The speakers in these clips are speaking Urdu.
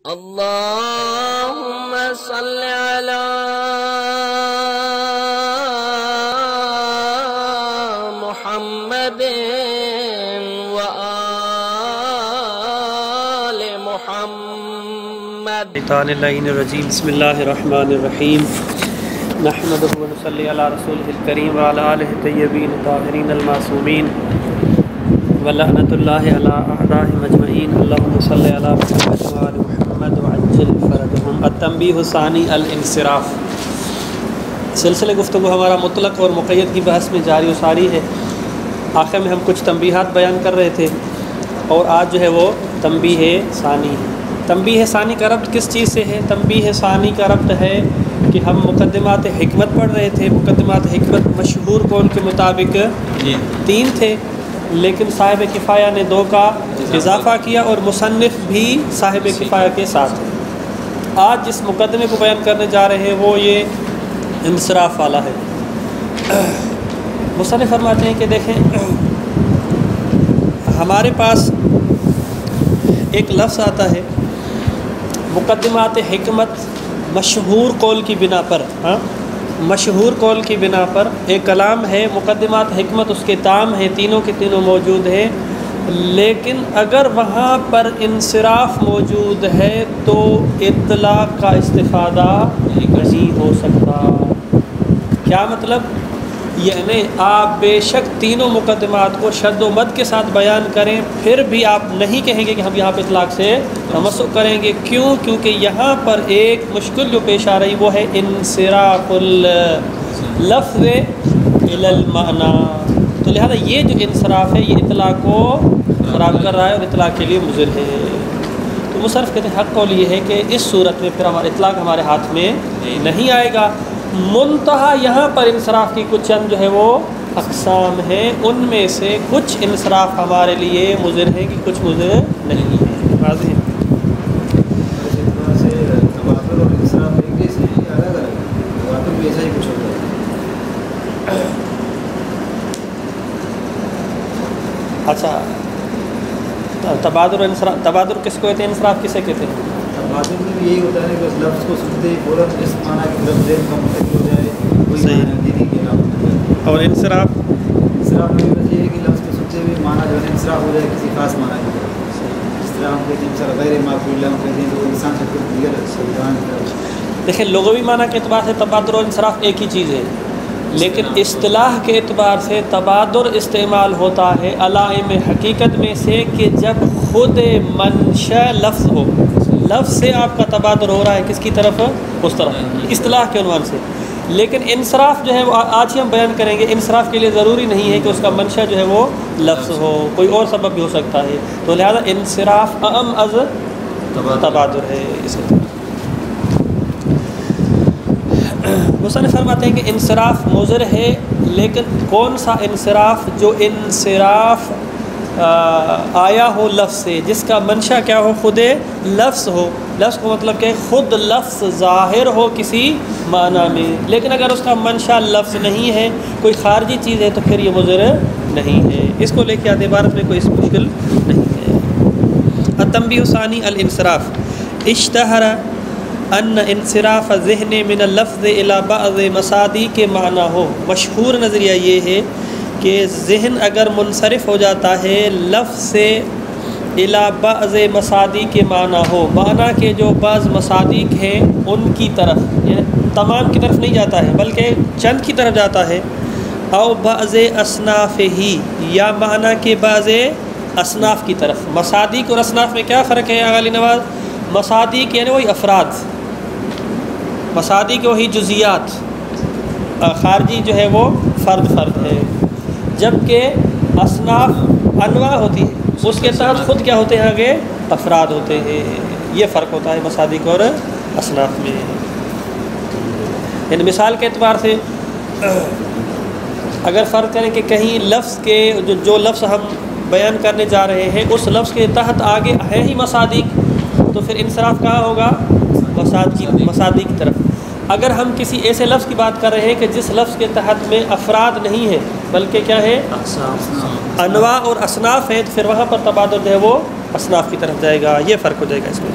اللهم صل على محمد وآل محمد. شیطان اللعین الرجیم. بسم اللہ الرحمن الرحیم. نحمدہ و نصلی علی رسولہ الکریم وعلی آلہ الطیبین الطاہرین المعصومین ولعنۃ اللہ علی اعدائہم اجمعین. اللہم صلی علی محمد وآل محمد وعجل فرجہم. التنبیہ الثانی الانصراف. سلسلہ گفتگو ہمارا مطلق اور مقید کی بحث میں جاری و ساری ہے. آخر میں ہم کچھ تنبیہات بیان کر رہے تھے اور آج جو ہے وہ تنبیہ ثانی ہے. تنبیہ ثانی کا ربط کس چیز سے ہے؟ تنبیہ ثانی کا ربط ہے کہ ہم مقدمات حکمت پڑھ رہے تھے. مقدمات حکمت مشہور قول کے مطابق 3 تھے، لیکن صاحب کفایہ نے 2 کا اضافہ کیا اور مصنف بھی صاحب کفایہ کے ساتھ ہے. آج جس مقدمے کو بیان کرنے جا رہے ہیں وہ یہ انصراف والا ہے. مصنف فرماتے ہیں کہ دیکھیں، ہمارے پاس ایک لفظ آتا ہے مقدمات حکمت مشہور قول کی بنا پر. مشہور قول کی بنا پر ایک کلام ہے مقدمات حکمت، اس کے تام ہیں، تینوں کے تینوں موجود ہیں، لیکن اگر وہاں پر انصراف موجود ہے تو اطلاق کا استفادہ نہیں ہو سکتا. کیا مطلب؟ یعنی آپ بے شک تینوں مقدمات کو شد و مد کے ساتھ بیان کریں، پھر بھی آپ نہیں کہیں گے کہ ہم یہاں پہ اطلاق سے تمسک کریں گے. کیوں؟ کیونکہ یہاں پر ایک مشکل جو پیش آ رہی وہ ہے انصراف اللفظ الی المعنی. تو لہذا یہ جو انصراف ہے یہ اطلاق کو خراب کر رہا ہے اور اطلاق کے لیے مضر ہے. تو مصرف کہتے ہیں حق قول یہ ہے کہ اس صورت میں پھر ہمارا اطلاق ہمارے ہاتھ میں نہیں آئے گا. منتہا یہاں پر انصراف کی کچھ چند جو ہے وہ اقسام ہیں، ان میں سے کچھ انصراف ہمارے لیے مضر ہیں کہ کچھ مضر نہیں ہے. واضح ہے. اچھا، تبادر انصراف، تبادر کس کو کہتے ہیں؟ انصراف کسے کہتے ہیں؟ تبادر میں بھی یہی ہوتا ہے کہ اس لفظ کو سنتے ہی فوراً اس معنی کی طرف ذہن کا منتقل ہو جائے، کوئی معنی دینے کے علاوہ. اور انصراف میں بھی بس یہ ہے کہ لفظ کو سنتے ہوئے معنی جو ہے انصراف ہو جائے کسی خاص معنی کی طرف. اس طرح ہم کہتے ہیں مثلا غیر معقول ہم کہتے ہیں تو انسان سے کوئی دیگر سویدھان کی طرف. دیکھیں، لغوی معنی کے اعتبار سے تبادر اور انصراف ایک ہی چیز ہے، لیکن اصطلاح کے اعتبار سے تبادر استعمال ہوتا ہے علائم حقیقت میں سے کہ جب خود منشأ لفظ ہو، لفظ سے آپ کا تبادر ہو رہا ہے کس کی طرف؟ اس طرف، اصطلاح کے عنوان سے. لیکن انصراف جو ہے وہ آج ہی ہم بیان کریں گے. انصراف کے لیے ضروری نہیں ہے کہ اس کا منشأ جو ہے وہ لفظ ہو، کوئی اور سبب بھی ہو سکتا ہے. تو لہذا انصراف اعم از تبادر ہے. اس مصنف فرماتے ہیں کہ انصراف مضر ہے، لیکن کون سا انصراف؟ جو انصراف آیا ہو لفظ سے، جس کا منشأ کیا ہو؟ خود لفظ ہو. لفظ کو مطلب کہ خود لفظ ظاہر ہو کسی معنی میں، لیکن اگر اس کا منشأ لفظ نہیں ہے، کوئی خارجی چیز ہے، تو پھر یہ مضر نہیں ہے. اس کو لے کے آدھے عبارت میں کوئی مشکل نہیں ہے. التنبیہ الثانی الانصراف. اشتہر ان انصراف ذہن من اللفظ الی بعض مصادیق کے معنی ہو. مشہور نظریہ یہ ہے کہ ذہن اگر منصرف ہو جاتا ہے لفظ سے الی بعض مصادیق کے معنی ہو، معنی کے جو بعض مصادیق ہیں ان کی طرف، یعنی تمام کی طرف نہیں جاتا ہے بلکہ چند کی طرف جاتا ہے. او بعض اصناف ہی، یا معنی کے بعض اصناف کی طرف. مصادیق اور اصناف میں کیا فرق ہے علی نواز؟ مصادیق یعنی وہی افراد، مصادیق وہی جزیات، خارجی جو ہے وہ فرد ہے، جبکہ اصناف انواع ہوتی ہے، اس کے تحت خود کیا ہوتے ہیں؟ آگے افراد ہوتے ہیں. یہ فرق ہوتا ہے مصادیق اور اصناف میں. یعنی مثال کے اعتبار سے اگر فرق کریں کہ کہیں لفظ کے جو لفظ ہم بیان کرنے جا رہے ہیں اس لفظ کے تحت آگے ہے ہی مصادیق، تو پھر انصراف کہاں ہوگا؟ مصادیق کی طرف. اگر ہم کسی ایسے لفظ کی بات کر رہے ہیں کہ جس لفظ کے تحت میں افراد نہیں ہے بلکہ کیا ہے؟ انواع اور اصناف ہیں، تو پھر وہاں پر تبادل جو ہے وہ اصناف کی طرف جائے گا. یہ فرق ہو جائے گا اس میں.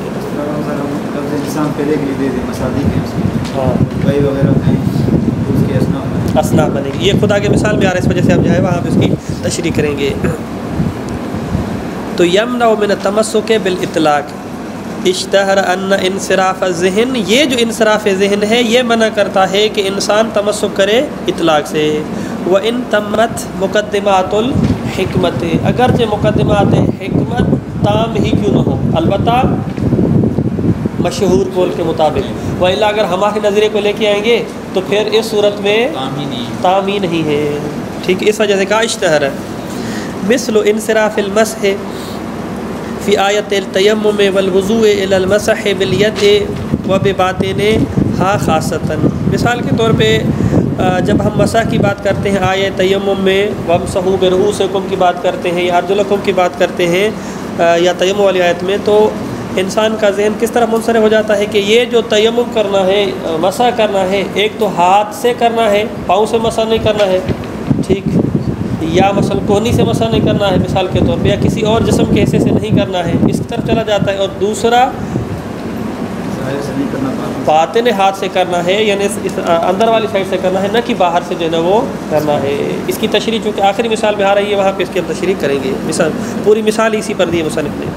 پہلے کے لیے دے دیں مسادی کے اس میں ہاں بھائی وغیرہ ہیں تو اس کے اسناف اصناف بنے گی. یہ خدا کی مثال میں آ رہا ہے, اس وجہ سے ہم جو ہے وہاں پہ اس کی تشریح کریں گے. تو یمنع من التمسک بالاطلاق اشتہر ان انصراف الذہن, یہ جو انصراف ذہن ہے یہ منع کرتا ہے کہ انسان تمسک کرے اطلاق سے. وَإِن تمت مقدمات الحکمت, اگرچہ مقدمات حکمت تام ہی کیوں نہ ہو, البتہ مشہور قول کے مطابق. وَإِلَّا اگر ہمارے نظریے کو لے کے آئیں گے تو پھر اس صورت میں تام ہی نہیں ہے. ٹھیک, اس وجہ سے کہا اشتہر ہے. مثل انصراف المسح فی آیت التیمم والوضوء الی المسح بالید وبباطنہا خاصۃ. مثال کے طور پہ جب ہم مسح کی بات کرتے ہیں آیت تیمم میں, وامسحوا برؤوسکم کی بات کرتے ہیں یا ارجلکم کی بات کرتے ہیں یا تیمم والی آیت میں, تو انسان کا ذہن کس طرح منصرف ہو جاتا ہے کہ یہ جو تیمم کرنا ہے, مسح کرنا ہے, ایک تو ہاتھ سے کرنا ہے, پاؤں سے مسح نہیں کرنا ہے, ٹھیک, یا مثلا کوہنی سے مسح نہیں کرنا ہے مثال کے طور پہ, یا کسی اور جسم کے حصے سے نہیں کرنا ہے, اس طرف چلا جاتا ہے. اور دوسرا باطن ہاتھ سے کرنا ہے, یعنی اس اندر والی سائڈ سے کرنا ہے, نہ کہ باہر سے جو ہے نا وہ کرنا ہے. اس کی تشریح چونکہ آخری مثال میں آ رہی ہے وہاں پہ اس کی ہم تشریح کریں گے. مثال پوری مثال اسی پر دی ہے مصنف نے.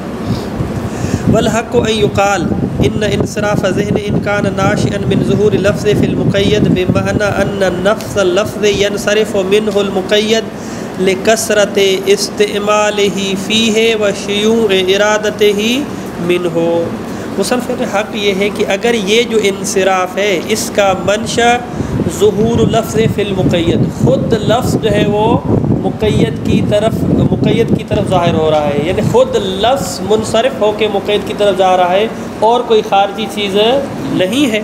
والحق ان يقال ان انصراف ذہن ان كان ناشئا من ظهور لفظ في المقید بمعنى ان النفس اللفظ ينصرف منه المقید لکثرت استعماله فيه وشیوع ارادته منه. مصنف کا حق یہ ہے کہ اگر یہ جو انصراف ہے اس کا منشا ظہور لفظ فی المقید, خود لفظ جو ہے وہ مقید کی طرف ظاہر ہو رہا ہے, یعنی خود لفظ منصرف ہو کے مقید کی طرف جا رہا ہے اور کوئی خارجی چیز نہیں ہے.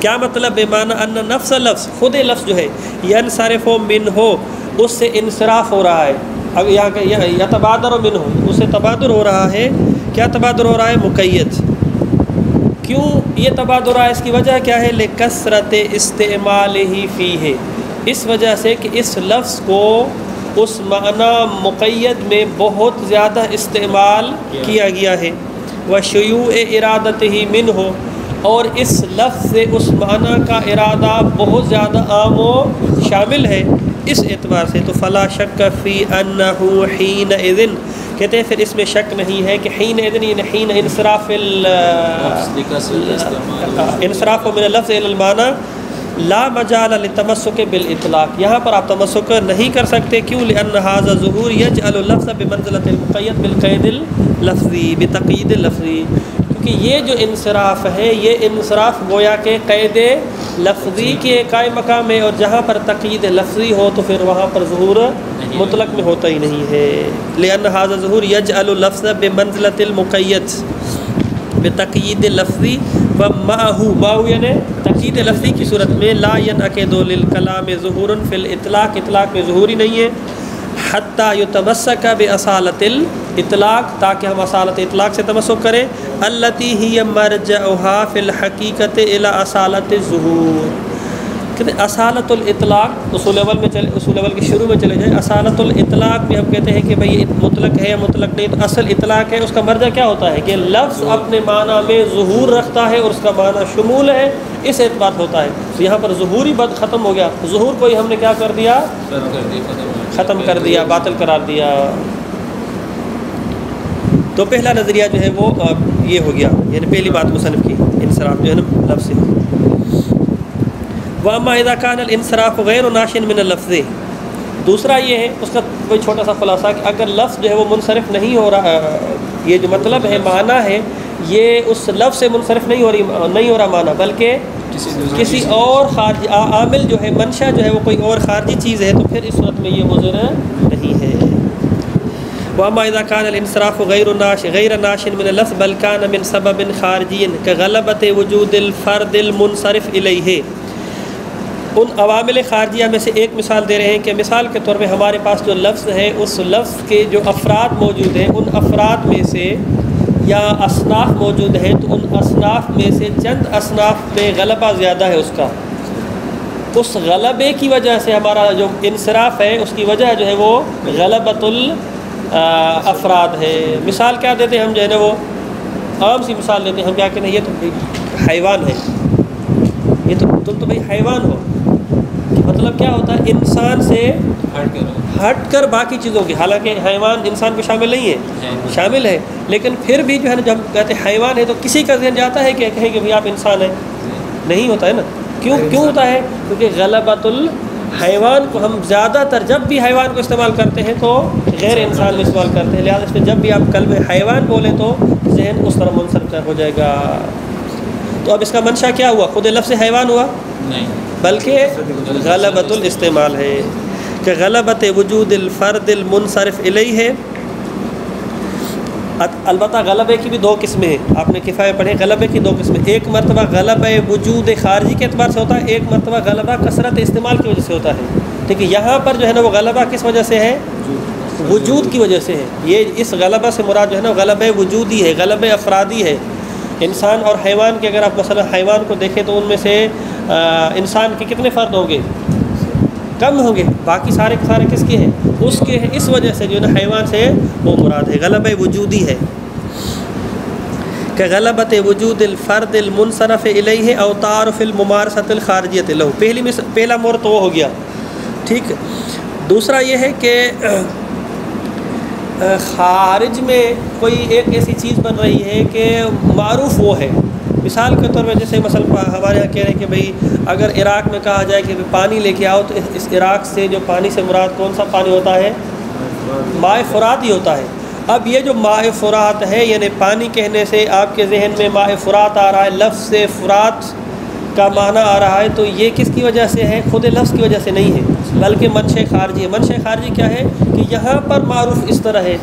کیا مطلب ہے؟ معنی ان نفس لفظ, خود لفظ جو ہے ینصرف من ہو, اس سے انصراف ہو رہا ہے. اب یہاں یتبادر من ہو, اس سے تبادر ہو رہا ہے. کیا تبادر ہو رہا ہے؟ مقید. کیوں یہ تبادر ہو رہا ہے؟ اس کی وجہ کیا ہے؟ لکثرت استعمالہ فیہ, اس وجہ سے کہ اس لفظ کو اس معنی مقید میں بہت زیادہ استعمال کیا گیا ہے. وشیوع ارادتہ منہ, اور اس لفظ سے اس معنی کا ارادہ بہت زیادہ عام و شامل ہے. اس اعتبار سے تو فلا شک فی انہ حینئذ, کہتے ہیں پھر اس میں شک نہیں ہے کہ حینئذ یعنی حین انصراف من اللفظ الی المعنی لا مجال للتمسک بالاطلاق, یہاں پر آپ تمسک نہیں کر سکتے. کیوں؟ لأن هذا الظہور یجعل اللفظ بمنزلۃ المقید بالقید اللفظی بتقیید اللفظی, کیونکہ یہ جو انصراف ہے یہ انصراف گویا کہ قید لفظی کے قائم مقام ہے, اور جہاں پر تقیید لفظی ہو تو پھر وہاں پر ظہور مطلق میں ہوتا ہی نہیں ہے. لأن هذا الظہور یجعل اللفظ بمنزلۃ المقید بتقیید لفظی ومعہ یعنی تقیید لفظی کی صورت میں لا ینعقد للکلام ظہور فی الاطلاق, اطلاق میں ظہور ہی نہیں ہے. حتی یتمسک باصالۃ الاطلاق, تاکہ ہم اصالت اطلاق سے تمسک کریں. التی ہی مرجعها فی الحقیقت الی اصالت الظہور, کہتے ہیں اصالت الاطلاق اصول اول میں چلے, اصول اول کے شروع میں چلے جائیں. اصالت الاطلاق میں ہم کہتے ہیں کہ بھئی مطلق ہے یا مطلق نہیں, تو اصل اطلاق ہے. اس کا مرجع کیا ہوتا ہے کہ لفظ اپنے معنی میں ظہور رکھتا ہے اور اس کا معنی شمول ہے, اس اعتبار ہوتا ہے. تو یہاں پر ظہوری بد ختم ہو گیا, ظہور کو ہی ہم نے کیا کر دیا؟ ختم کر دیا, باطل قرار دیا. تو پہلا نظریہ جو ہے وہ یہ ہو گیا, یعنی پہلی بات مصنف کی انصراف جو ہے نا لفظ سے. وَأَمَّا إِذَا كَانَ الْإِنصِرَافُ غَيْرُ نَاشٍ مِنَ اللَّفْظِ, دوسرا یہ ہے اس کا کوئی چھوٹا سا خلاصہ کہ اگر لفظ جو ہے وہ منصرف نہیں ہو رہا, یہ جو مطلب ہے معنی ہے یہ اس لفظ سے منصرف نہیں ہو رہا معنی, بلکہ کسی اور خارجی عامل جو ہے, منشا جو ہے وہ کوئی اور خارجی چیز ہے, تو پھر اس صورت میں یہ عذر نہیں ہے. وَأَمَّا إِذَا كَانَ الْإِنصِرَافُ غَيْرَ نَاشٍ مِنَ اللَّفْظِ بَلْ كَانَ مِنْ سَبَبٍ خَارِجِيٍّ كَغَلَبَةِ وُجُودِ الْفَرْدِ الْمُنصَرِفِ إِلَيْهِ, ان عوامل خارجیہ میں سے ایک مثال دے رہے ہیں کہ مثال کے طور پہ ہمارے پاس جو لفظ ہے اس لفظ کے جو افراد موجود ہیں, ان افراد میں سے یا اصناف موجود ہیں, تو ان اصناف میں سے چند اصناف میں غلبہ زیادہ ہے اس کا. اس غلبے کی وجہ سے ہمارا جو انصراف ہے اس کی وجہ جو ہے وہ غلبۃ الافراد ہے. مثال کیا دیتے ہیں ہم جو ہے نا وہ عام سی مثال لیتے ہیں، ہم کیا کہتے ہیں یہ تو حیوان ہے، یہ تو تم تو بھائی حیوان ہو، مطلب کیا ہوتا ہے انسان سے ہٹ کر باقی چیزوں کی، حالانکہ حیوان انسان میں شامل نہیں ہے، شامل ہے، لیکن پھر بھی جو ہے نا جب ہم کہتے ہیں حیوان ہے تو کسی کا ذہن جاتا ہے کہ کہیں کہ بھائی آپ انسان ہیں، نہیں ہوتا ہے نا، کیوں ہوتا ہے؟ کیونکہ غلبۃ الحیوان کو ہم زیادہ تر جب بھی حیوان کو استعمال کرتے ہیں تو غیر انسان میں استعمال کرتے ہیں، لہٰذا اس میں جب بھی آپ کلمہ حیوان بولیں تو ذہن اس طرح منصرف ہو جائے گا۔ تو اب اس کا منشا کیا ہوا؟ خود لفظ حیوان ہوا نہیں، بلکہ غلبۃ الاستعمال ہے، کہ غلبت وجود الفرد المنصرف الیہ ہے۔ البتہ غلبے کی بھی دو قسمیں ہیں، آپ نے کفایہ پڑھے، غلبے کی دو قسمیں، ایک مرتبہ غلبہ وجود خارجی کے اعتبار سے ہوتا ہے، ایک مرتبہ غلبہ کثرت استعمال کی وجہ سے ہوتا ہے، ٹھیک ہے۔ یہاں پر جو ہے نا وہ غلبہ کس وجہ سے ہے؟ وجود کی وجہ سے ہے۔ یہ اس غلبہ سے مراد جو ہے نا غلبہ وجودی ہے، غلبہ افرادی ہے۔ انسان اور حیوان کے اگر آپ مثلا حیوان کو دیکھیں تو ان میں سے انسان کے کتنے فرد ہوں گے؟ کم ہوں گے، باقی سارے کے سارے کس کے ہیں؟ اس کے ہیں، اس وجہ سے جو ہے نا حیوان سے وہ مراد ہے، غلبہ وجودی ہے، کہ غلبت وجود الفرد المنصرف الیہ او تعارف الممارسۃ الخارجیۃ لہ۔ پہلا مور تو وہ ہو گیا، ٹھیک۔ دوسرا یہ ہے کہ خارج میں کوئی ایک ایسی چیز بن رہی ہے کہ معروف وہ ہے، مثال کے طور پہ جیسے مثلا ہمارے یہاں کہہ رہے ہیں کہ بھئی اگر عراق میں کہا جائے کہ پانی لے کے آؤ تو اس عراق سے جو پانی سے مراد کون سا پانی ہوتا ہے؟ ماء فرات ہی ہوتا ہے۔ اب یہ جو ماء فرات ہے، یعنی پانی کہنے سے آپ کے ذہن میں ماء فرات آ رہا ہے، لفظ سے فرات کا معنی آ رہا ہے، تو یہ کس کی وجہ سے ہے؟ خود لفظ کی وجہ سے نہیں ہے، بلکہ منشأ خارجی ہے۔ منشأ خارجی کیا ہے کہ یہاں پر معروف اس طرح ہے،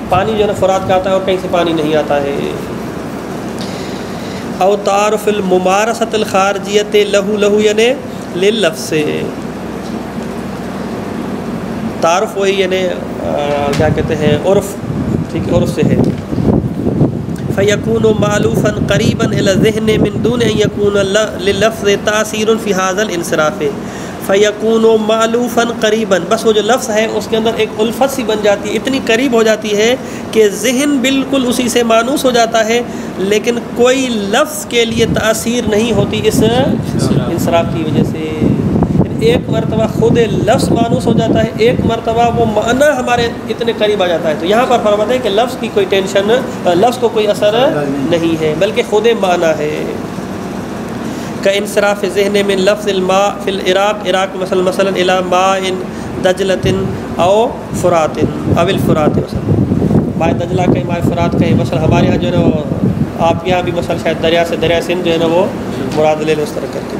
پانی جو ہے نا فرات کا آتا ہے اور کہیں سے پانی نہیں آتا ہے۔ او تعارف الممارسۃ الخارجیۃ لہ یعنی لللفظ، تعارف وہی یعنی کیا کہتے ہیں عرف، ٹھیک ہے، عرف سے ہے۔ فیکون معلوفا قریبا الی الذہن من دون ان یکون لللفظ تاثیر فی ھذا الانصراف، فیکون معلوفا قریبا، بس وہ جو لفظ ہے اس کے اندر ایک الفت سی بن جاتی ہے، اتنی قریب ہو جاتی ہے کہ ذہن بالکل اسی سے مانوس ہو جاتا ہے، لیکن کوئی لفظ کے لیے تاثیر نہیں ہوتی اس انصراف کی وجہ سے۔ ایک مرتبہ خود لفظ مانوس ہو جاتا ہے، ایک مرتبہ وہ معنی ہمارے اتنے قریب آ جاتا ہے، تو یہاں پر فرماتے ہیں کہ لفظ کی کوئی ٹینشن، لفظ کو کوئی اثر نہیں ہے، بلکہ خود معنی ہے۔ کا انصراف ذہن میں لفظ الماء فی العراق، عراق مثلا الی ماء دجلۃ او فرات او الفرات، مثلا ماء دجلہ کہیں ماء فرات کہیں، مثلا ہمارے یہاں جو ہے نا آپ کے یہاں بھی مثلا شاید دریا سے دریا سندھ جو ہے نا وہ مراد لے لو اس طرح کر کے۔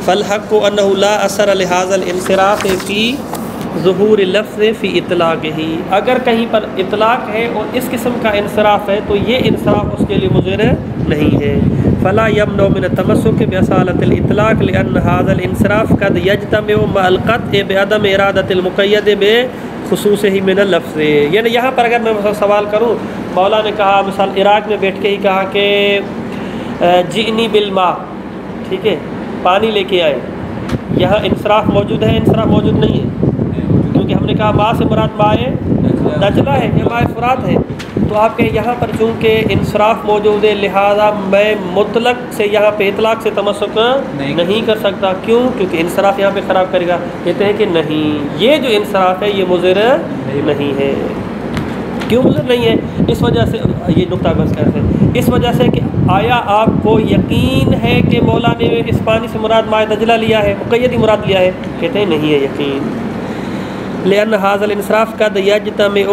فالحق انہ لا اثر لہذا الانصراف فی ظہور اللفظ فی اطلاقہ، اگر کہیں پر اطلاق ہے اور اس قسم کا انصراف ہے تو یہ انصراف اس کے لیے مضر نہیں ہے۔ فلا یمنع من التمسک باصالۃ الاطلاق لان هذا الانصراف قد یجتمع مع القطع بعدم ارادۃ المقید بخصوصہ من اللفظ، یعنی یہاں پر اگر میں مثلا سوال کروں، مولا نے کہا مثال عراق میں بیٹھ کے ہی کہا کہ جئنی بالماء، ٹھیک ہے، پانی لے کے آئے، یہاں انصراف موجود ہے؟ انصراف موجود نہیں ہے، کیونکہ ہم نے کہا ماء سے مراد ماء دجلہ ہے یا ماء فرات ہے، تو آپ کہیں یہاں پر چونکہ انصراف موجود ہے لہذا میں مطلق سے یہاں پہ اطلاق سے تمسک نہیں کر سکتا، کیوں؟ کیونکہ انصراف یہاں پہ خراب کرے گا۔ کہتے ہیں کہ نہیں، یہ جو انصراف ہے یہ مضر نہیں ہے۔ کیوں مضر نہیں ہے؟ اس وجہ سے، یہ نقطہ بس کرتے ہیں، اس وجہ سے کہ آیا آپ کو یقین ہے کہ مولا نے اس پانی سے مراد ماء دجلہ لیا ہے، مقید ہی مراد لیا ہے؟ کہتے ہیں نہیں ہے یقین۔ لأن هذا الانصراف قد يجتمع،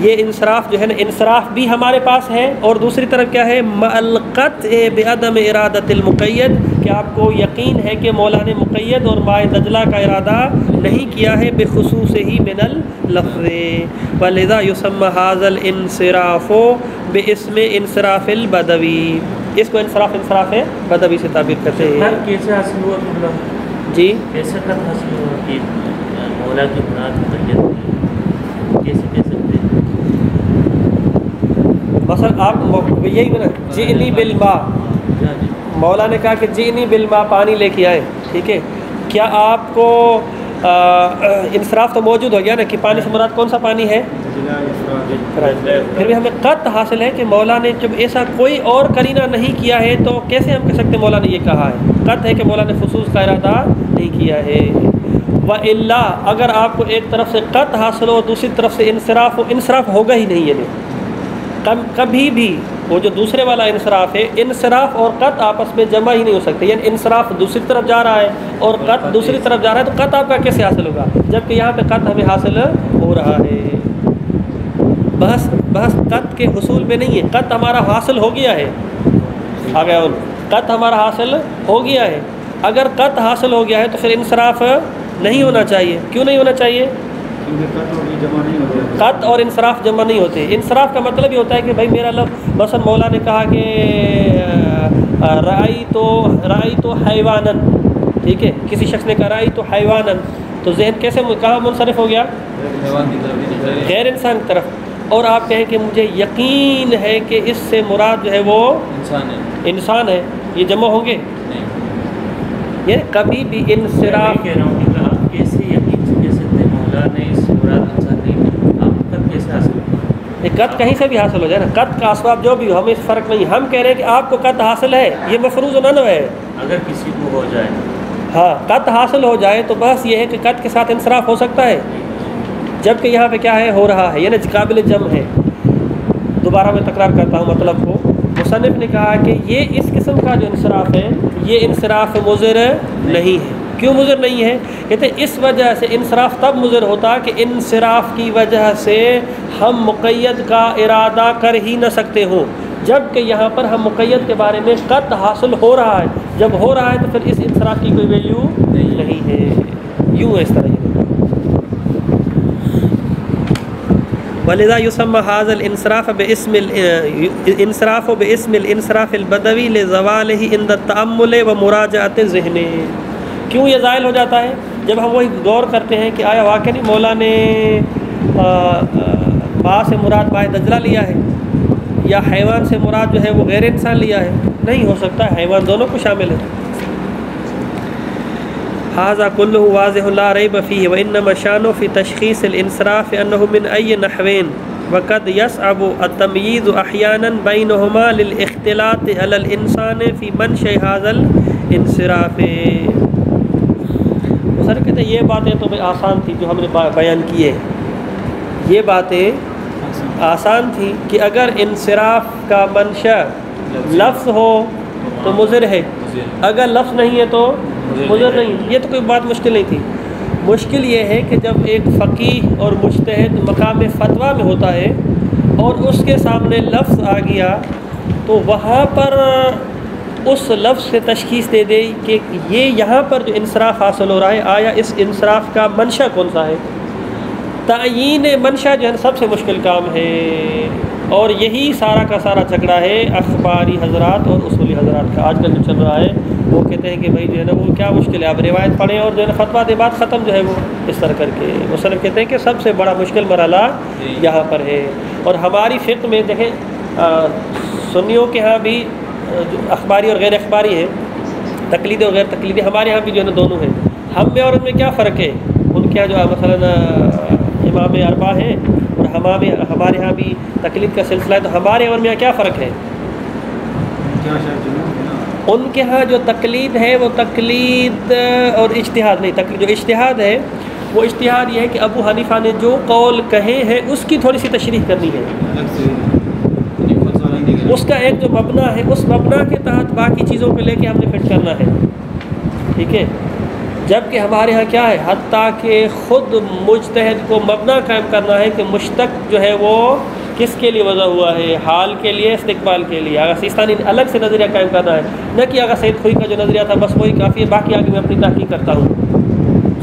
یہ انصراف جو ہے نا، انصراف بھی ہمارے پاس ہے اور دوسری طرف کیا ہے؟ مع القطع بعدم ارادۃ المقید، کہ آپ کو یقین ہے کہ مولا نے مقید اور ماء دجلہ کا ارادہ نہیں کیا ہے بخصوصہ من اللفظ، ولذا يسمى هذا الانصراف باسم انصراف البدوی، اس کو انصراف بدوی سے تعبیر کرتے ہیں۔ کیسے حاصل ہوا؟ جی کیسے حاصل ہوا کہ مولا کی مراد مقید کیسے کہہ سکتے ہیں؟ مثلا آپ یہی بنا جئنی بالماء، مولا نے کہا کہ جئنی بالماء، پانی لے کے آئے، ٹھیک ہے، کیا آپ کو انصراف تو موجود ہو گیا نا کہ پانی سے مراد کون سا پانی ہے؟ پھر بھی ہمیں قط حاصل ہے کہ مولا نے جب ایسا کوئی اور قرینہ نہیں کیا ہے تو کیسے ہم کہہ سکتے مولا نے یہ کہا ہے؟ قط ہے کہ مولا نے خصوص کا ارادہ نہیں کیا ہے۔ وَإِلَّا اگر آپ کو ایک طرف سے قط حاصل ہو دوسری طرف سے انصراف ہو، انصراف ہوگا ہی نہیں، یعنی کبھی بھی وہ جو دوسرے والا انصراف ہے، انصراف اور قط آپس میں جمع ہی نہیں ہو سکتے، یعنی انصراف دوسری طرف جا رہا ہے اور قط دوسری طرف جا رہا ہے تو قط آپ کا کیسے حاصل ہوگا جبکہ یہاں پہ قط ہمیں حاصل ہو رہا ہے۔ بحث قط کے حصول میں نہیں ہے، قط ہمارا حاصل ہو گیا ہے، آ گیا قط ہمارا حاصل ہو گیا ہے۔ اگر قط حاصل ہو گیا ہے تو پھر انصراف نہیں ہونا چاہیے۔ کیوں نہیں ہونا چاہیے؟ قط اور انصراف جمع نہیں ہوتے۔ انصراف کا مطلب یہ ہوتا ہے کہ بھائی میرا لفظ مثلا مولا نے کہا کہ رأی تو حیوانن، ٹھیک ہے، کسی شخص نے کہا رأی تو حیوانن، تو ذہن کیسے کہاں منصرف ہو گیا؟ غیر انسان کی طرف۔ اور آپ کہیں کہ مجھے یقین ہے کہ اس سے مراد جو ہے وہ انسان ہے، یہ جمع ہوں گے؟ یہ کبھی بھی انصراف کہہ رہا ہوں کہ آپ کیسے یقین سے کہہ سکتے ہیں مولا نے اس سے مراد انسان نہیں، آپ قط کیسے حاصل ہوگا؟ قط کہیں سے بھی حاصل ہو جائے نا، قط کا اسباب جو بھی ہو ہمیں اس فرق نہیں، ہم کہہ رہے ہیں کہ آپ کو قط حاصل ہے، یہ مفروض منو ہے۔ اگر کسی کو ہو جائے ہاں قط حاصل ہو جائے تو بس یہ ہے کہ قط کے ساتھ انصراف ہو سکتا ہے، جبکہ یہاں پہ کیا ہے ہو رہا ہے، یعنی قابل جمع ہے۔ دوبارہ میں تکرار کرتا ہوں مطلب کو، مصنف نے کہا کہ یہ اس قسم کا جو انصراف ہے یہ انصراف مضر نہیں ہے۔ کیوں مضر نہیں ہے؟ کہتے ہیں اس وجہ سے انصراف تب مضر ہوتا کہ انصراف کی وجہ سے ہم مقید کا ارادہ کر ہی نہ سکتے ہوں، جبکہ یہاں پر ہم مقید کے بارے میں قط حاصل ہو رہا ہے، جب ہو رہا ہے تو پھر اس انصراف کی کوئی ویلیو نہیں ہے۔ یوں ہے اس طرح وَلِذَا يُسَمَّى هَذَا الْإِنصِرَافَ بِاسْمِ الْإِنصِرَافِ الْبَدَوِي لِزَوَالِهِ عِنْدَ التَّأَمُّلِ وَمُرَاجَعَةِ الذِّهْنِ۔ کیوں یہ زائل ہو جاتا ہے؟ جب ہم وہی غور کرتے ہیں کہ آیا واقعی نہیں مولا نے با سے مراد بائے دجلہ لیا ہے یا حیوان سے مراد جو ہے وہ غیر انسان لیا ہے؟ نہیں ہو سکتا، حیوان دونوں کو شامل ہے۔ هذا كله واضح لا ريب فيه وإنما شأنه في تشخيص الانصراف أنه من أي نحوين وقد يصعب التمييز أحيانا بينهما للاختلاط على الإنسان في منشأ هذا الانصراف۔ سر کہتے ہیں یہ باتیں تو آسان تھی جو ہم نے بیان کی ہے، یہ باتیں آسان تھی کہ اگر انصراف کا منشأ لفظ ہو تو مضر ہے، اگر لفظ نہیں ہے تو مضر نہیں، یہ تو کوئی بات مشکل نہیں تھی۔ مشکل یہ ہے کہ جب ایک فقیہ اور مجتہد مقام فتویٰ میں ہوتا ہے اور اس کے سامنے لفظ آ گیا تو وہاں پر اس لفظ سے تشخیص دے دے کہ یہ یہاں پر جو انصراف حاصل ہو رہا ہے آیا اس انصراف کا منشأ کون سا ہے۔ تعیین منشأ جو ہے سب سے مشکل کام ہے، اور یہی سارا کا سارا جھگڑا ہے اخباری حضرات اور اصولی حضرات کا آج کل جو چل رہا ہے۔ وہ کہتے ہیں کہ بھائی جو ہے نا وہ کیا مشکل ہے، آپ روایت پڑھیں اور جو ہے نا فتویٰ دے، بات ختم جو ہے وہ اس طرح کر کے۔ مصنف کہتے ہیں کہ سب سے بڑا مشکل مرحلہ یہاں پر ہے۔ اور ہماری فقہ میں دیکھیں سنیوں کے ہاں بھی اخباری اور غیر اخباری ہیں، تقلیدی اور غیر تقلیدی، ہمارے ہاں بھی جو ہے نا دونوں ہیں۔ ہم میں اور ان میں کیا فرق ہے؟ ان کے یہاں جو مثلا امام اربعہ ہیں اور ہمارے ہاں بھی تقلید کا سلسلہ ہے، تو ہمارے اور میں کیا فرق ہے؟ ان کے ہاں جو تقلید ہے وہ تقلید اور اجتہاد نہیں، جو اجتہاد ہے وہ اجتہاد یہ ہے کہ ابو حنیفہ نے جو قول کہے ہیں اس کی تھوڑی سی تشریح کرنی ہے، اس کا ایک جو مبنا ہے اس مبنا کے تحت باقی چیزوں کو لے کے ہم نے فٹ کرنا ہے، ٹھیک ہے۔ جبکہ ہمارے ہاں کیا ہے، حتیٰ کہ خود مجتہد کو مبنا قائم کرنا ہے کہ مشتق جو ہے وہ کس کے لیے وضع ہوا ہے، حال کے لیے، استقبال کے لیے۔ آغا سیستانی نے الگ سے نظریہ قائم کرنا ہے، نہ کہ آغا سید خوئی کا جو نظریہ تھا بس وہی کافی ہے، باقی آگے میں اپنی تحقیق کرتا ہوں۔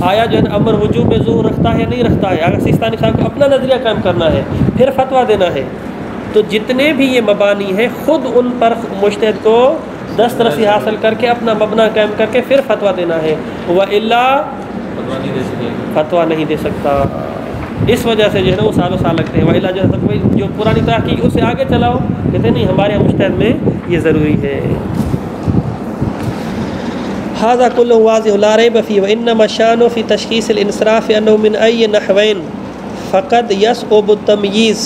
آیا جو ہے امر وجوب میں ظہور رکھتا ہے یا نہیں رکھتا ہے، آغا سیستانی صاحب کو اپنا نظریہ قائم کرنا ہے، پھر فتویٰ دینا ہے۔ تو جتنے بھی یہ مبانی ہیں خود ان پر مجتہد کو دسترسی حاصل کر کے اپنا مبنا قائم کر کے پھر فتویٰ دینا ہے، وَإِلَّا فتویٰ نہیں دے سکتا۔ اس وجہ سے جو ہے نا وہ سالوں سال لگتے ہیں، وَإِلَّا جو ہے جو پرانی تحقیق اس سے آگے چلاؤ، کہتے نہیں ہمارے یہاں مجتہد میں یہ ضروری ہے۔ هذا كله واضح لا ريب فيه وإنما الشأن في تشخيص الانصراف أنه من أي نحوين فقد يصعب التمييز،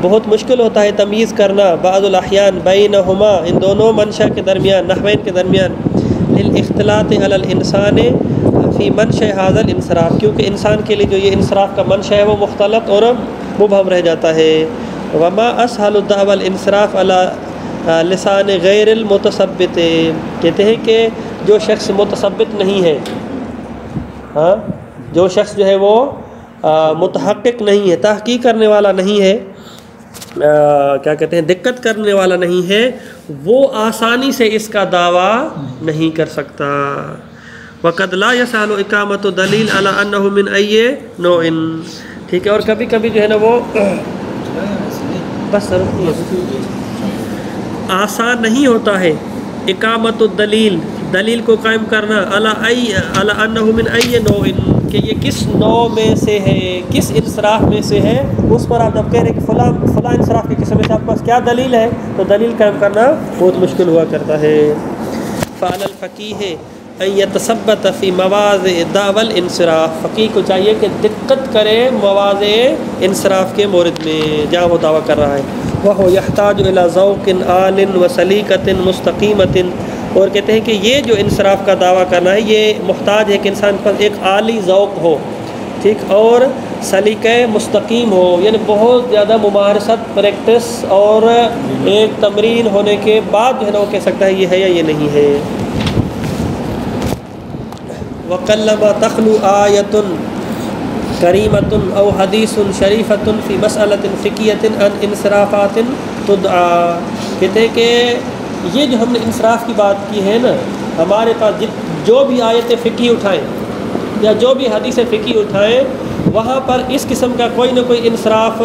بہت مشکل ہوتا ہے تمیز کرنا بعض الاحیان بینہما ان دونوں منشا کے درمیان، نحوین کے درمیان، للاختلاط علی الانسان فی منشأ هذا الانصراف، کیونکہ انسان کے لیے جو یہ انصراف کا منشا ہے وہ مختلط اور مبہم رہ جاتا ہے۔ وما اسهل الدعوى الانصراف علی لسان غیر المتثبت، کہتے ہیں کہ جو شخص متثبت نہیں ہے، ہاں جو شخص جو ہے وہ متحقق نہیں ہے، تحقیق کرنے والا نہیں ہے، کیا کہتے ہیں دقت کرنے والا نہیں ہے، وہ آسانی سے اس کا دعویٰ نہیں کر سکتا۔ وقد لا يسهل اقامت دلیل علی انہ من ای نوع، ٹھیک ہے، اور کبھی کبھی جو ہے نا وہ بس آسان نہیں ہوتا ہے اقامت الدلیل، دلیل کو قائم کرنا علی انہ من ای نوع، کہ یہ کس نوع میں سے ہے، کس انصراف میں سے ہے، اس پر آپ جب کہہ رہے کہ فلاں انصراف کی قسم میں سے آپ کے پاس کیا دلیل ہے، تو دلیل قائم کرنا بہت مشکل ہوا کرتا ہے۔ فعلی الفقیہ ان یتثبت فی مواضع دعوی الانصراف، فقیہ کو چاہیے کہ دقت کرے مواضع انصراف کے مورد میں جہاں وہ دعویٰ کر رہا ہے۔ وہو یحتاج الی ذوق عال و سلیقۃ مستقیمۃ، اور کہتے ہیں کہ یہ جو انصراف کا دعویٰ کرنا ہے یہ محتاج ہے کہ انسان کے پاس ایک عالی ذوق ہو، ٹھیک، اور سلیقہ مستقیم ہو، یعنی بہت زیادہ ممارست، پریکٹس اور ایک تمرین ہونے کے بعد جو ہے نا وہ کہہ سکتا ہے یہ ہے یا یہ نہیں ہے۔ وَقَلَّمَا تَخْلُو آیَةٌ کریمۃ او حدیث شریفۃ فی مسئلۃ فقہیۃ عن انصرافات تدعی، کہتے ہیں کہ یہ جو ہم نے انصراف کی بات کی ہے نا، ہمارے پاس جو بھی آیت فقہی اٹھائیں یا جو بھی حدیث فقہی اٹھائیں، وہاں پر اس قسم کا کوئی نہ کوئی انصراف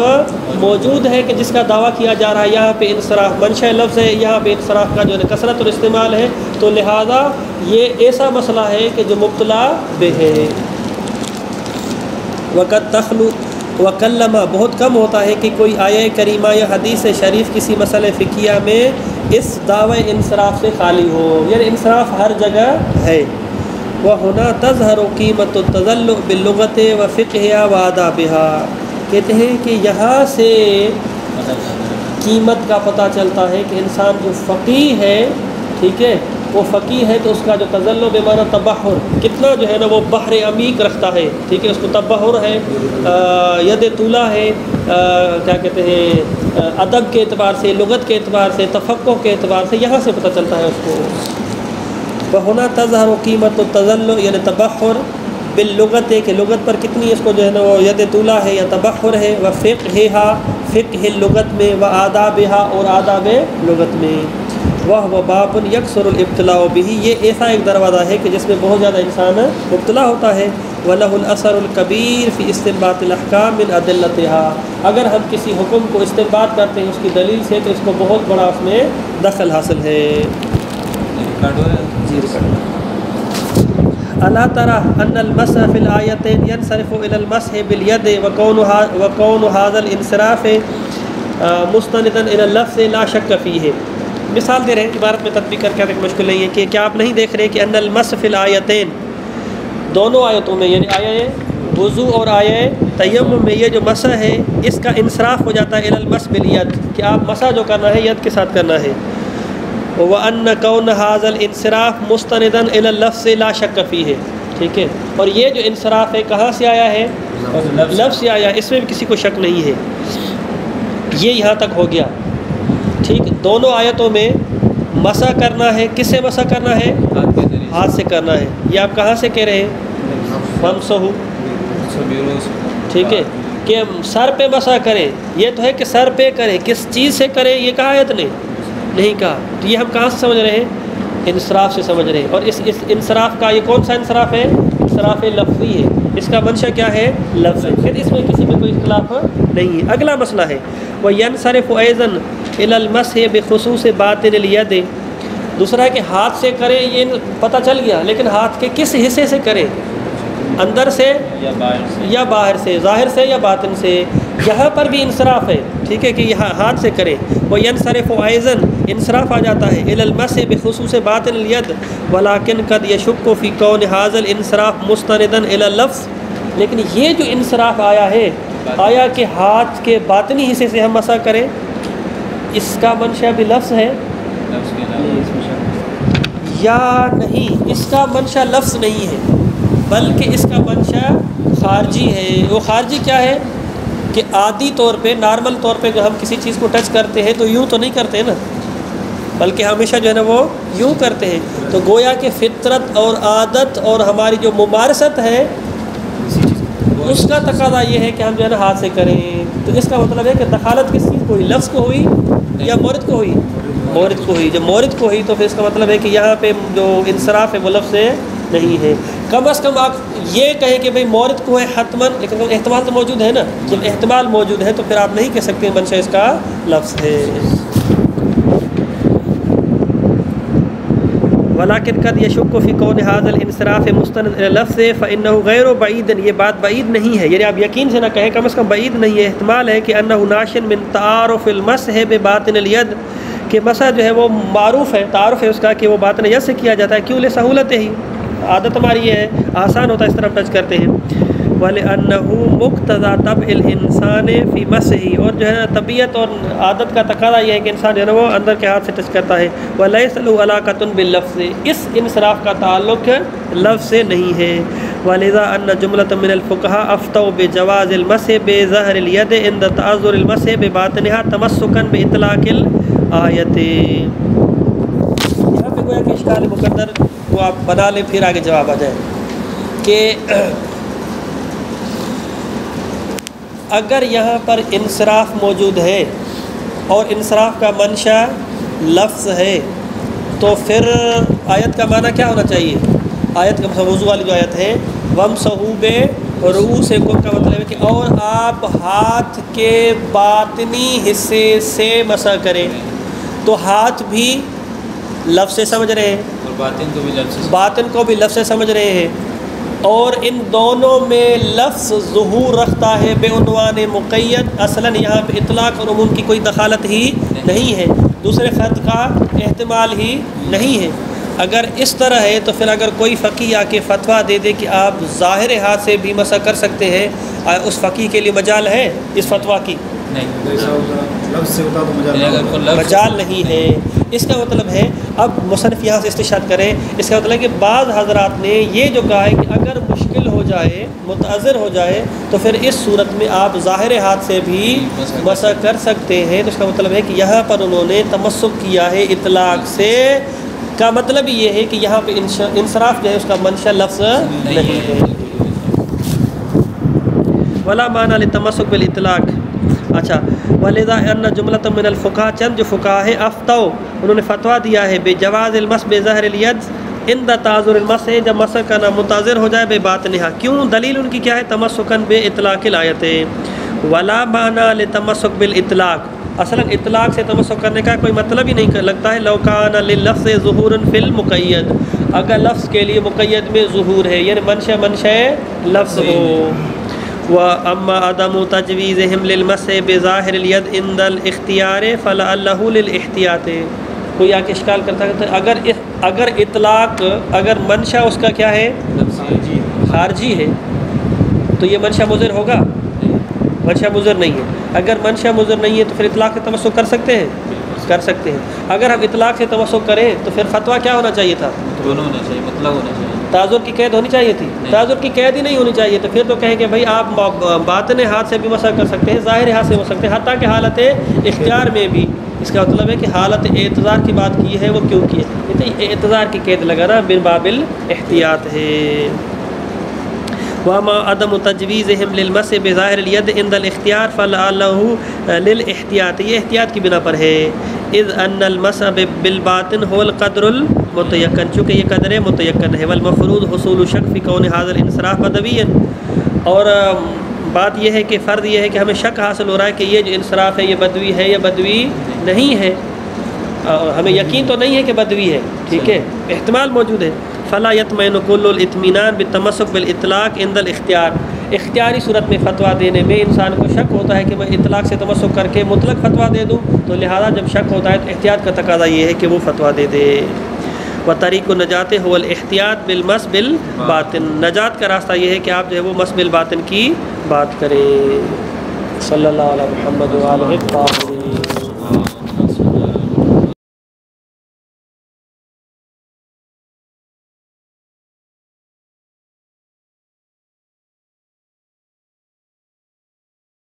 موجود ہے کہ جس کا دعویٰ کیا جا رہا ہے، یہاں پہ انصراف منشأ لفظ ہے، یہاں پہ انصراف کا جو ہے کثرت اور استعمال ہے، تو لہٰذا یہ ایسا مسئلہ ہے کہ جو مبتلا بہ ہے۔ وقت تخلو وکلمہ، بہت کم ہوتا ہے کہ کوئی آیہ کریمہ یا حدیث شریف کسی مسئلہ فقہیہ میں اس دعوی انصراف سے خالی ہو، یعنی انصراف ہر جگہ ہے۔ وَهُنَا تَظْهَرُ قِيمَةُ التَّذَلُّعِ بِاللُّغَةِ وَفِقْهِهَا وَآدَابِهَا، کہتے ہیں کہ یہاں سے قیمت کا پتہ چلتا ہے کہ انسان جو فقیہ ہے، ٹھیک ہے، وہ فقیہ ہے تو اس کا جو تذلل بمعنی تبحر کتنا جو ہے نا وہ بحر عمیق رکھتا ہے، ٹھیک ہے، اس کو تبحر ہے، ید طولہ ہے، کیا کہتے ہیں ادب کے اعتبار سے، لغت کے اعتبار سے، تفقہ کے اعتبار سے، یہاں سے پتہ چلتا ہے اس کو۔ وَهُنَا تَظْهَرُ قِيمَةُ التَّذَلُّعِ، یعنی تبحر باللغت، کہ لغت پر کتنی اس کو جو ہے نا وہ ید طولہ ہے یا تبحر ہے، وَفِقْهِهَا، فقہ لغت میں، وَآدَابِهَا، اور آداب لغت میں۔ وہ باب یکثر الابتلاء به، یہ ایسا ایک دروازہ ہے کہ جس میں بہت زیادہ انسان مبتلا ہوتا ہے۔ وَلَهُ الْأَثَرُ الْكَبِيرُ فِي اسْتِنبَاطِ الْأَحْكَامِ مِنْ أَدِلَّتِهَا، اگر ہم کسی حکم کو استنباط کرتے ہیں اس کی دلیل سے تو اس کو بہت بڑا اس میں دخل حاصل ہے۔ ألا ترى أن المسح في الآيتين ينصرف إلى المسح باليد وكون هذا الانصراف مستندا إلى اللفظ لا شك فيه، مثال دے رہے ہیں، عبارت میں تطبیق کر کے مشکل نہیں ہے کہ کیا آپ نہیں دیکھ رہے کہ ان المسح فی الآیتین، دونوں آیتوں میں یعنی آیہ وضو اور آیہ تیمم میں یہ جو مسح ہے اس کا انصراف ہو جاتا ہے الی المسح بالید، کہ آپ مسح جو کرنا ہے ید کے ساتھ کرنا ہے۔ وَأَنَّ كَوْنَ هَذَا الْإِنصِرَافُ مُسْتَنِدًا إِلَى اللَّفْظِ لَا شَكَّ فِيهِ، ٹھیک ہے، اور یہ جو انصراف ہے کہاں سے آیا ہے؟ لفظ سے آیا ہے، اس میں بھی کسی کو شک نہیں ہے۔ یہ یہاں تک ہو گیا، ٹھیک، دونوں آیتوں میں مسح کرنا ہے، کس سے مسح کرنا ہے؟ ہاتھ سے کرنا ہے۔ یہ آپ کہاں سے کہہ رہے ہیں؟ فَمْسَحُوا، ٹھیک ہے، کہ سر پہ مسح کریں، یہ تو ہے کہ سر پہ کریں، کس چیز سے کریں یہ کہا آیت نے نہیں کہا، تو یہ ہم کہاں سے سمجھ رہے ہیں؟ انصراف سے سمجھ رہے ہیں، اور اس انصراف کا یہ کون سا انصراف ہے؟ انصراف لفظی ہے، اس کا منشأ کیا ہے؟ لفظ ہے، پھر اس میں کسی میں کوئی اختلاف نہیں ہے۔ اگلا مسئلہ ہے وَيَنْصَرِفُ أَيْضًا إِلَى الْمَسْحِ بِخُصُوصِ بَاطِنِ الْيَدِ، دوسرا ہے کہ ہاتھ سے کریں، یہ پتہ چل گیا، لیکن ہاتھ کے کس حصے سے کریں؟ اندر سے یا باہر سے یا باہر سے، ظاہر سے یا باطن سے. یہاں پر بھی انصراف ہے، ٹھیک ہے، کہ یہاں ہاتھ سے کرے. وہ ینصرف ایضاً انصراف آ جاتا ہے الی المسح بخصوص باطن الید ولکن قد یشک فی کون ھذا الانصراف مستندا الی اللفظ. لیکن یہ جو انصراف آیا ہے، آیا کہ ہاتھ کے باطنی حصے سے ہم مسح کریں، اس کا منشأ بھی لفظ ہے لفظ کے علاوہ یا نہیں؟ اس کا منشأ لفظ نہیں ہے بلکہ اس کا منشأ خارجی ہے. وہ خارجی کیا ہے کہ عادی طور پہ، نارمل طور پہ جو ہم کسی چیز کو ٹچ کرتے ہیں تو یوں تو نہیں کرتے ہیں نا، بلکہ ہمیشہ جو ہے نا وہ یوں کرتے ہیں. تو گویا کہ فطرت اور عادت اور ہماری جو ممارست ہے اس کا تقاضا یہ ہے کہ ہم جو ہے نا ہاتھ سے کریں. تو اس کا مطلب ہے کہ دخالت کس چیز کو ہوئی؟ لفظ کو ہوئی یا مورد کو ہوئی؟ مورد کو ہوئی. جب مورد کو ہوئی تو پھر اس کا مطلب ہے کہ یہاں پہ جو انصراف ہے وہ لفظ سے نہیں ہے. کم از کم آپ یہ کہیں کہ بھئی مورد کو ہے حتماً، لیکن احتمال تو موجود ہے نا. جب احتمال موجود ہے تو پھر آپ نہیں کہہ سکتے منشأ اس کا لفظ ہے. ولیکن قد یشک فی کون ھذا الانصراف مستند الی اللفظ فانہ غیر بعید. یہ بات بعید نہیں ہے، یعنی آپ یقین سے نہ کہیں، کم از کم بعید نہیں ہے. احتمال ہے کہ انہ ناشئ من تعارف المسح بباطن الید، کہ مسح جو ہے وہ معروف ہے، تعارف ہے اس کا کہ وہ باطن ید سے کیا جاتا ہے. کیوں؟ لسہولت ہی، عادت ہماری یہ ہے، آسان ہوتا ہے اس طرف ٹچ کرتے ہیں. وَلِأَنَّهُ مُقْتَضَى طَبْعِ الْإِنسَانِ فِي مَسْحِهِ، اور جو ہے نا طبیعت اور عادت کا تقاضا یہ ہے کہ انسان جو ہے نا وہ اندر کے ہاتھ سے ٹچ کرتا ہے. وَلَيْسَ لَهُ عَلَاقَةٌ بِاللَّفْظِ، اس انصراف کا تعلق لفظ سے نہیں ہے. وَلِذَا أَنَّ جُمْلَةً مِنَ الْفُقَهَاءِ أَفْتَوْا بِجَوَازِ الْمَسْحِ بِظَاهِرِ الْيَدِ عِنْدَ تَعَذُّرِ الْمَسْحِ بِبَاطِنِهَا تَمَسُّكًا بِإِطْلَاقِ الْآيَةِ. یہاں پہ گویا کہ اشکال مقدر کو آپ بنا لیں، پھر آگے جواب آ جائے کہ اگر یہاں پر انصراف موجود ہے اور انصراف کا منشأ لفظ ہے تو پھر آیت کا معنی کیا ہونا چاہیے؟ آیت کا وضو والی جو آیت ہے وَامْسَحُوا بِرُؤُوسِكُمْ کا مطلب ہے کہ اور آپ ہاتھ کے باطنی حصے سے مسح کریں. تو ہاتھ بھی لفظ سے سمجھ رہے ہیں اور باطن کو بھی لفظ سے، باطن کو بھی لفظ سے سمجھ رہے ہیں، اور ان دونوں میں لفظ ظہور رکھتا ہے بے عنوان مقید. اصلاً یہاں پہ اطلاق اور عموم کی کوئی دخالت ہی نہیں ہے، دوسرے خط کا احتمال ہی نہیں ہے. اگر اس طرح ہے تو پھر اگر کوئی فقیہ آ کے فتویٰ دے دے کہ آپ ظاہر ہاتھ سے بھی مسح کر سکتے ہیں، اس فقیہ کے لیے مجال ہے اس فتویٰ کی؟ نہیں، لفظ سے ہوتا تو مجال نہیں ہے. اس کا مطلب ہے، اب مصنف یہاں سے استشہاد کریں، اس کا مطلب ہے کہ بعض حضرات نے یہ جو کہا ہے کہ اگر مشکل ہو جائے، متعذر ہو جائے، تو پھر اس صورت میں آپ ظاہر ہاتھ سے بھی مسح کر سکتے ہیں. تو اس کا مطلب ہے کہ یہاں پر انہوں نے تمسک کیا ہے اطلاق سے. کا مطلب یہ ہے کہ یہاں پہ انصراف جو ہے اس کا منشأ لفظ نہیں ہے. ولا معنی للتمسک بالاطلاق. اچھا، وَلِذَا أَنَّ جُمْلَةً مِنَ الْفُقَهَاءِ، چند جو فقہاء ہیں افتوا، انہوں نے فتویٰ دیا ہے بجواز المسح بظاہر الید عند تعذر المسح، جب مسح کرنا متعذر ہو جائے بے باطنہا. کیوں؟ دلیل ان کی کیا ہے؟ تمسکاً بے اطلاق الآیت. ولا معنی للتمسک بالاطلاق، اصلاً اطلاق سے تمسک کرنے کا کوئی مطلب ہی نہیں لگتا ہے. لو کان لللفظ ظہور فی المقید، اگر لفظ کے لیے مقید میں ظہور ہے، یعنی منشأ لفظ ہو. وَأَمَّا عَدَمُ تَجْوِيزِهِمْ لِلْمَسْحِ بِظَاهِرِ الْيَدِ عِنْدَ الْاخْتِيَارِ فَلَعَلَّهُ لِلْاحْتِيَاطِ. کوئی آ کے اشکال کرتا ہے اگر اطلاق، اگر منشأ اس کا کیا ہے؟ خارجی ہے، تو یہ منشأ مضر ہوگا؟ منشأ مضر نہیں ہے. اگر منشأ مضر نہیں ہے تو پھر اطلاق سے تمسک کر سکتے ہیں؟ کر سکتے ہیں. اگر ہم اطلاق سے تمسک کریں تو پھر فتویٰ کیا ہونا چاہیے تھا؟ دونوں ہونا چاہیے، مطلب ہونا چاہیے. تعذر کی قید ہونی چاہیے تھی، تعذر کی قید ہی نہیں ہونی چاہیے. تو پھر تو کہیں کہ بھائی آپ باطن ہاتھ سے بھی مسح کر سکتے ہیں، ظاہر ہاتھ سے مسح سکتے ہیں، حتیٰ کہ حالت اختیار میں بھی. اس کا مطلب ہے کہ حالت اعتذار کی بات کی ہے وہ کیوں کی ہے؟ اعتذار کی قید لگانا بن باب الاحتیاط ہے. وما عدم تجویزہم للمسح بظاہر الید عند الاختیار فلعلہ للاحتیاط، یہ احتیاط کی بنا پر ہے. اذ ان المسح بالباطن هو القدر المتيقن، چونکہ یہ قدر متيقن ہے. والمفروض حصول شک فی کون هذا الانصراف بدویا، اور بات یہ ہے کہ فرض یہ ہے کہ ہمیں شک حاصل ہو رہا ہے کہ یہ جو انصراف ہے یہ بدوی ہے یا بدوی نہیں ہے. ہمیں یقین تو نہیں ہے کہ بدوی ہے، ٹھیک ہے، احتمال موجود ہے. فلا یطمئن کل الاطمینان بالتمسک بالاطلاق عند الاختیار، اختیاری صورت میں فتویٰ دینے میں انسان کو شک ہوتا ہے کہ میں اطلاق سے تمسک کر کے مطلق فتویٰ دے دوں، تو لہٰذا جب شک ہوتا ہے تو احتیاط کا تقاضا یہ ہے کہ وہ فتویٰ دے دے۔ وطریق النجات هو الاحتیاط بالمس بالباطن، نجات کا راستہ یہ ہے کہ آپ جو ہے وہ مس بالباطن کی بات کریں۔ صلی اللہ علیہ محمد وآلہ الطاہرین۔